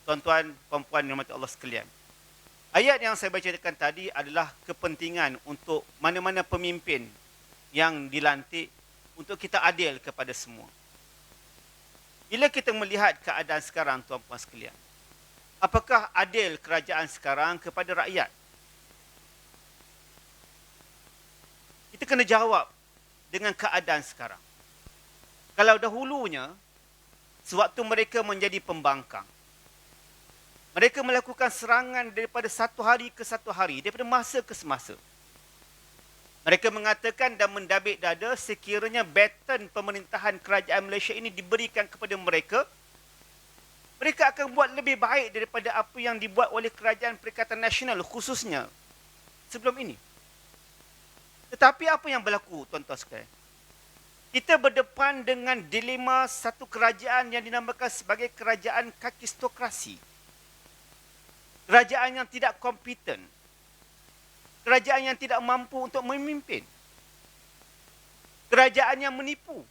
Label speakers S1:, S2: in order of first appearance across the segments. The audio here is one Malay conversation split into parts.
S1: Tuan-tuan, puan-puan yang dirahmati Allah sekalian. Ayat yang saya bacakan tadi adalah kepentingan untuk mana-mana pemimpin yang dilantik untuk kita adil kepada semua. Bila kita melihat keadaan sekarang, tuan-puan sekalian, apakah adil kerajaan sekarang kepada rakyat? Kita kena jawab dengan keadaan sekarang. Kalau dahulunya, sewaktu mereka menjadi pembangkang, mereka melakukan serangan daripada satu hari ke satu hari, daripada masa ke semasa. Mereka mengatakan dan mendabik dada sekiranya baton pemerintahan kerajaan Malaysia ini diberikan kepada mereka, mereka akan buat lebih baik daripada apa yang dibuat oleh kerajaan Perikatan Nasional khususnya sebelum ini. Tetapi apa yang berlaku, tuan-tuan sekalian? Kita berdepan dengan dilema satu kerajaan yang dinamakan sebagai kerajaan kakistokrasi. Kerajaan yang tidak kompeten. Kerajaan yang tidak mampu untuk memimpin. Kerajaan yang menipu.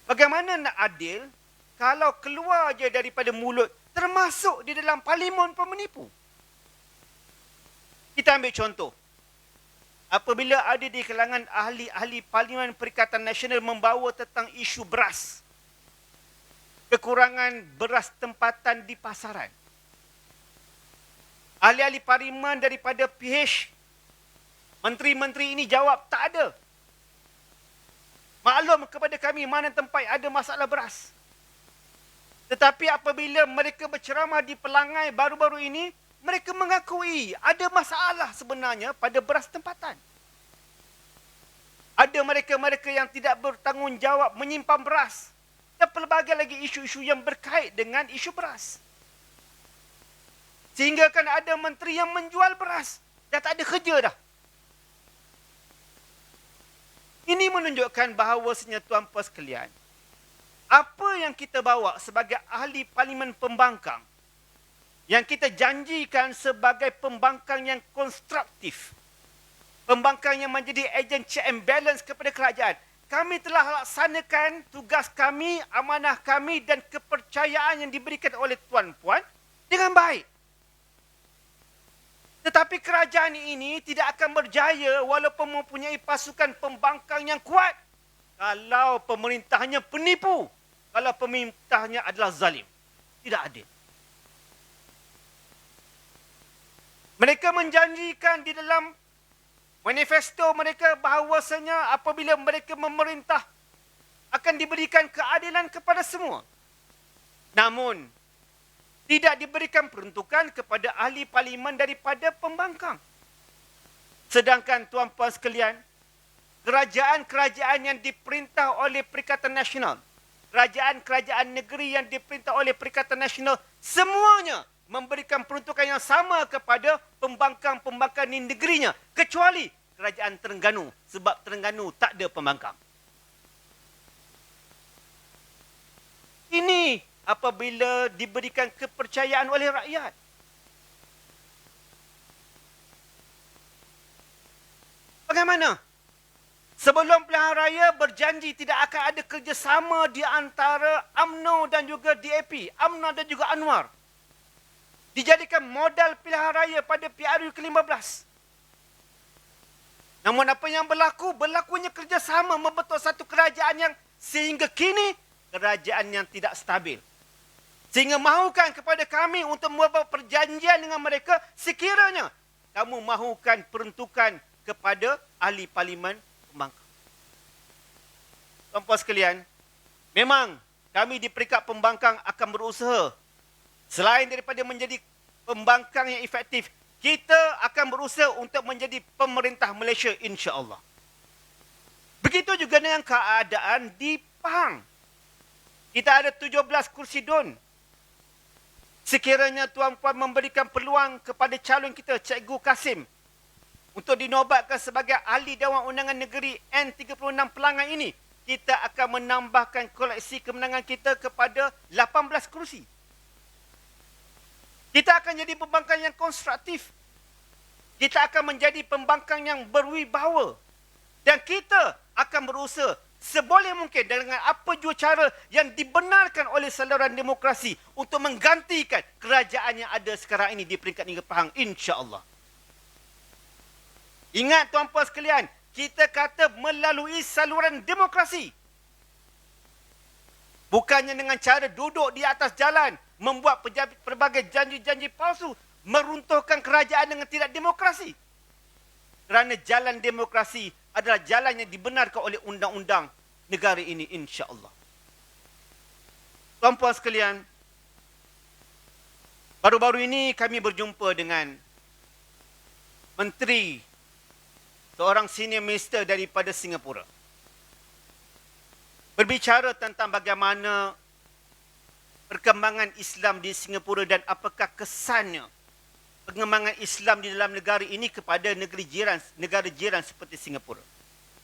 S1: Bagaimana nak adil kalau keluar je daripada mulut, termasuk di dalam parlimen pun menipu? Kita ambil contoh. Apabila ada di kalangan ahli-ahli Parlimen Perikatan Nasional membawa tentang isu beras, kekurangan beras tempatan di pasaran, ahli-ahli parlimen daripada PH, menteri-menteri ini jawab tak ada. Maklum kepada kami mana tempat ada masalah beras. Tetapi apabila mereka berceramah di pelangai baru-baru ini, mereka mengakui ada masalah sebenarnya pada beras tempatan. Ada mereka-mereka yang tidak bertanggungjawab menyimpan beras. Dan pelbagai lagi isu-isu yang berkait dengan isu beras. Sehingga kan ada menteri yang menjual beras. Dah tak ada kerja dah. Ini menunjukkan bahawasanya tuan-puan sekalian, apa yang kita bawa sebagai ahli parlimen pembangkang, yang kita janjikan sebagai pembangkang yang konstruktif, pembangkang yang menjadi ejen check and balance kepada kerajaan, kami telah laksanakan tugas kami, amanah kami dan kepercayaan yang diberikan oleh tuan-puan dengan baik. Tetapi kerajaan ini tidak akan berjaya walaupun mempunyai pasukan pembangkang yang kuat kalau pemerintahnya penipu, kalau pemerintahnya adalah zalim. Tidak adil. Mereka menjanjikan di dalam manifesto mereka bahawasanya apabila mereka memerintah akan diberikan keadilan kepada semua. Namun, tidak diberikan peruntukan kepada ahli parlimen daripada pembangkang. Sedangkan tuan-puan sekalian, kerajaan-kerajaan yang diperintah oleh Perikatan Nasional, kerajaan-kerajaan negeri yang diperintah oleh Perikatan Nasional, semuanya memberikan peruntukan yang sama kepada pembangkang-pembangkang di negerinya, kecuali kerajaan Terengganu, sebab Terengganu tak ada pembangkang. Ini apabila diberikan kepercayaan oleh rakyat. Bagaimana? Sebelum pilihan raya berjanji tidak akan ada kerjasama di antara UMNO dan juga DAP, UMNO dan juga Anwar. Dijadikan modal pilihan raya pada PRU ke-15. Namun apa yang berlaku? Berlakunya kerjasama membentuk satu kerajaan yang sehingga kini kerajaan yang tidak stabil. Sehingga mahukan kepada kami untuk membuat perjanjian dengan mereka sekiranya kamu mahukan peruntukan kepada ahli parlimen pembangkang. Tuan-puan sekalian, memang kami di peringkat pembangkang akan berusaha. Selain daripada menjadi pembangkang yang efektif, kita akan berusaha untuk menjadi pemerintah Malaysia insya-Allah. Begitu juga dengan keadaan di Pahang. Kita ada 17 kursi DUN. Sekiranya tuan-puan memberikan peluang kepada calon kita, Cikgu Kasim, untuk dinobatkan sebagai ahli Dewan Undangan Negeri N36 Pelangan ini, kita akan menambahkan koleksi kemenangan kita kepada 18 kursi. Kita akan jadi pembangkang yang konstruktif. Kita akan menjadi pembangkang yang berwibawa. Dan kita akan berusaha seboleh mungkin dengan apa jua cara yang dibenarkan oleh saluran demokrasi untuk menggantikan kerajaan yang ada sekarang ini di peringkat Negeri Pahang, insya-Allah. Ingat tuan-puan sekalian, kita kata melalui saluran demokrasi. Bukannya dengan cara duduk di atas jalan, membuat pelbagai janji-janji palsu, meruntuhkan kerajaan dengan tidak demokrasi. Kerana jalan demokrasi adalah jalan yang dibenarkan oleh undang-undang negara ini, insya-Allah. Tuan-puan sekalian, baru-baru ini kami berjumpa dengan menteri, seorang senior minister daripada Singapura. Berbicara tentang bagaimana perkembangan Islam di Singapura dan apakah kesannya pengembangan Islam di dalam negara ini kepada negara jiran seperti Singapura.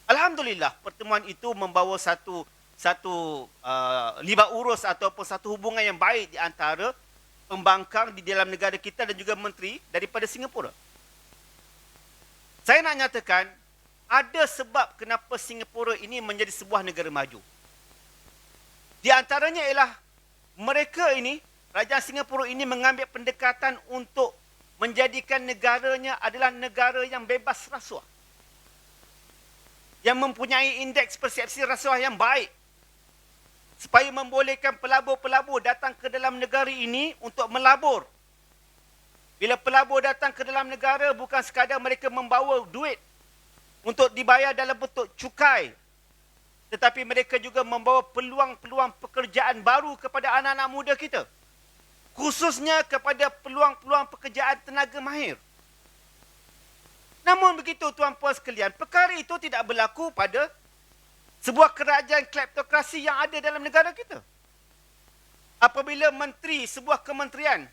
S1: Alhamdulillah, pertemuan itu membawa satu libat urus ataupun satu hubungan yang baik di antara pembangkang di dalam negara kita dan juga menteri daripada Singapura. Saya nak nyatakan, ada sebab kenapa Singapura ini menjadi sebuah negara maju. Di antaranya ialah mereka ini, kerajaan Singapura ini mengambil pendekatan untuk menjadikan negaranya adalah negara yang bebas rasuah. Yang mempunyai indeks persepsi rasuah yang baik. Supaya membolehkan pelabur-pelabur datang ke dalam negara ini untuk melabur. Bila pelabur datang ke dalam negara, bukan sekadar mereka membawa duit untuk dibayar dalam bentuk cukai. Tetapi mereka juga membawa peluang-peluang pekerjaan baru kepada anak-anak muda kita. Khususnya kepada peluang-peluang pekerjaan tenaga mahir. Namun begitu tuan-puan sekalian, perkara itu tidak berlaku pada sebuah kerajaan kleptokrasi yang ada dalam negara kita. Apabila menteri sebuah kementerian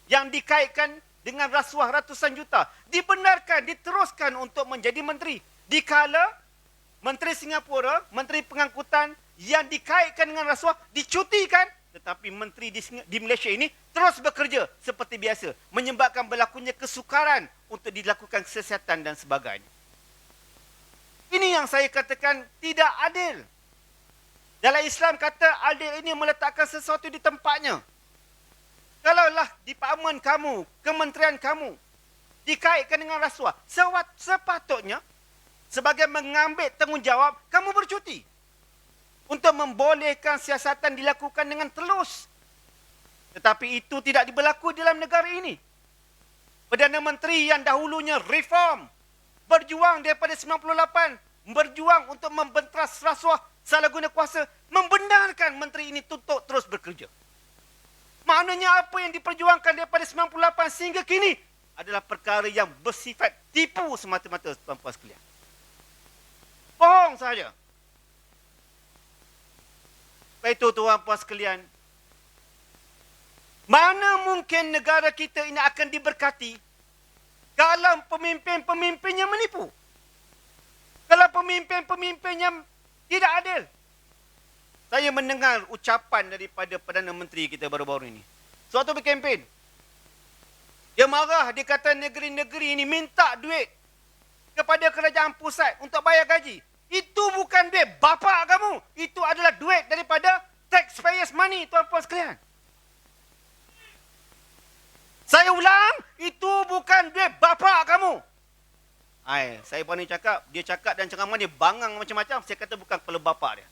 S1: yang dikaitkan dengan rasuah ratusan juta dibenarkan, diteruskan untuk menjadi menteri, dikala menteri Singapura, menteri pengangkutan yang dikaitkan dengan rasuah dicutikan, tetapi menteri di Malaysia ini terus bekerja seperti biasa, menyebabkan berlakunya kesukaran untuk dilakukan kesiasatan dan sebagainya. Ini yang saya katakan tidak adil. Dalam Islam kata adil ini meletakkan sesuatu di tempatnya. Kalaulah departmen kamu, kementerian kamu dikaitkan dengan rasuah, sepatutnya sebagai mengambil tanggungjawab, kamu bercuti untuk membolehkan siasatan dilakukan dengan telus. Tetapi itu tidak berlaku dalam negara ini. Perdana Menteri yang dahulunya reform, berjuang daripada 98, berjuang untuk membentras rasuah, salah guna kuasa, membenarkan menteri ini untuk terus bekerja. Maknanya apa yang diperjuangkan daripada 98 sehingga kini adalah perkara yang bersifat tipu semata-mata, tuan-puan sekalian. Bohong sahaja. Baik itu tuan-puan sekalian, mana mungkin negara kita ini akan diberkati kalau pemimpin-pemimpinnya menipu? Kalau pemimpin-pemimpinnya tidak adil. Saya mendengar ucapan daripada Perdana Menteri kita baru-baru ini. Suatu berkempen. Dia marah, dia kata negeri-negeri ini minta duit kepada kerajaan pusat untuk bayar gaji. Itu bukan duit bapa kamu. Itu adalah duit daripada taxpayers money, tuan-puan sekalian. Saya ulang, itu bukan duit bapa kamu. Saya berani cakap, dia cakap dan ceramah dia bangang macam-macam. Saya kata bukan kepala bapa dia.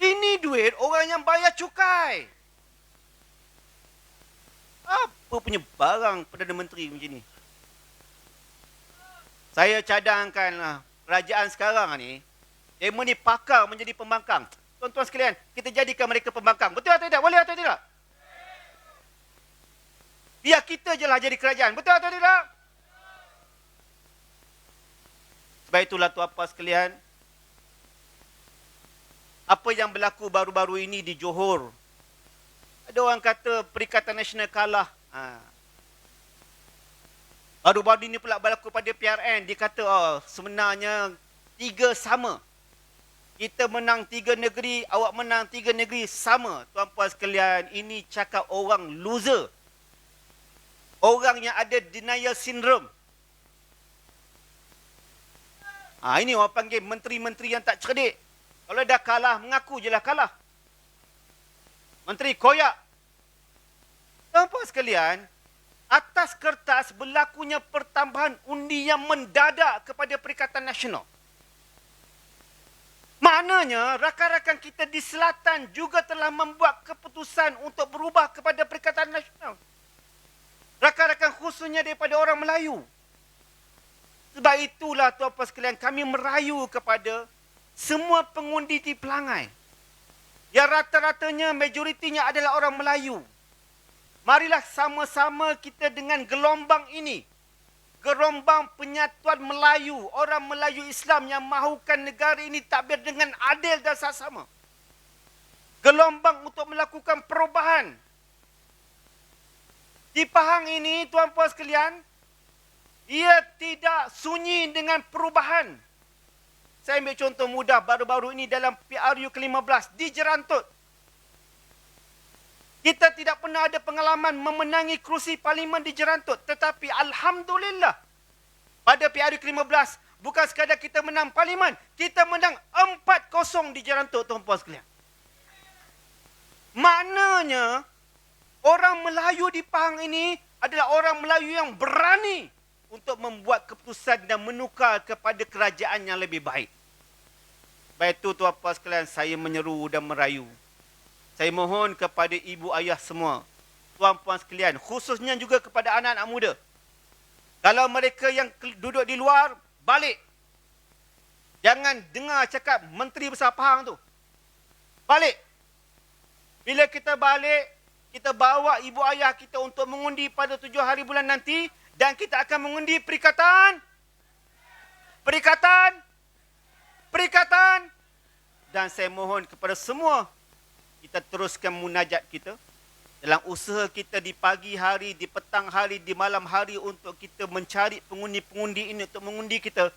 S1: Ini duit orang yang bayar cukai. Apa punya barang Perdana Menteri macam ni? Saya cadangkanlah kerajaan sekarang ni, demo ni pakar menjadi pembangkang. Tuan-tuan sekalian, kita jadikan mereka pembangkang. Betul atau tidak? Boleh atau tidak? Biar kita je lah jadi kerajaan. Betul atau tidak? Sebab itulah tuan-puan sekalian, apa yang berlaku baru-baru ini di Johor. Ada orang kata Perikatan Nasional kalah. Baru-baru ini pula berlaku pada PRN. Dia kata sebenarnya 3 sama. Kita menang 3 negeri, awak menang 3 negeri, sama. Tuan-puan sekalian, ini cakap orang loser. Orang yang ada denial syndrome. Ini orang panggil menteri-menteri yang tak cerdik. Kalau dah kalah, mengaku je lah kalah. Menteri koyak. Tuan-tuan sekalian, atas kertas berlakunya pertambahan undi yang mendadak kepada Perikatan Nasional. Maknanya, rakan-rakan kita di selatan juga telah membuat keputusan untuk berubah kepada Perikatan Nasional. Rakan-rakan khususnya daripada orang Melayu. Sebab itulah tuan-tuan sekalian, kami merayu kepada semua pengundi di Pelangai. Yang rata-ratanya, majoritinya adalah orang Melayu. Marilah sama-sama kita dengan gelombang ini. Gelombang penyatuan Melayu, orang Melayu Islam yang mahukan negara ini takbir dengan adil dan sama. Gelombang untuk melakukan perubahan. Di Pahang ini, tuan-puan sekalian, ia tidak sunyi dengan perubahan. Saya ambil contoh mudah baru-baru ini dalam PRU ke-15 di Jerantut. Kita tidak pernah ada pengalaman memenangi kerusi parlimen di Jerantut. Tetapi Alhamdulillah, pada PRU ke-15, bukan sekadar kita menang parlimen, kita menang 4-0 di Jerantut, tuan-puan sekalian. Maknanya, orang Melayu di Pahang ini adalah orang Melayu yang berani untuk membuat keputusan dan menukar kepada kerajaan yang lebih baik. Baik itu, tuan-puan sekalian, saya menyeru dan merayu. Saya mohon kepada ibu ayah semua, tuan-puan sekalian, khususnya juga kepada anak-anak muda. Kalau mereka yang duduk di luar, balik. Jangan dengar cakap Menteri Besar Pahang tu. Balik. Bila kita balik, kita bawa ibu ayah kita untuk mengundi pada 7 hari bulan nanti. Dan kita akan mengundi perikatan. Dan saya mohon kepada semua, kita teruskan munajat kita dalam usaha kita di pagi hari, di petang hari, di malam hari untuk kita mencari pengundi-pengundi ini untuk mengundi kita.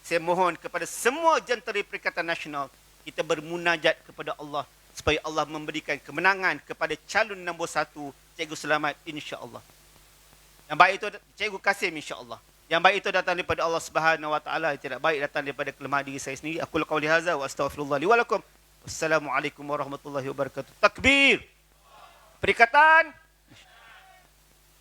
S1: Saya mohon kepada semua jentera Perikatan Nasional, kita bermunajat kepada Allah supaya Allah memberikan kemenangan kepada calon nombor 1, Cikgu Selamat, insya-Allah. Yang baik itu Cikgu Kasim, insya-Allah. Yang baik itu datang daripada Allah Subhanahu Wa Taala, yang tidak baik datang daripada kelemahan diri saya sendiri. Aku qauli hadza wa astaghfirullah li wa lakum. Wassalamualaikum warahmatullahi wabarakatuh. Takbir. Perikatan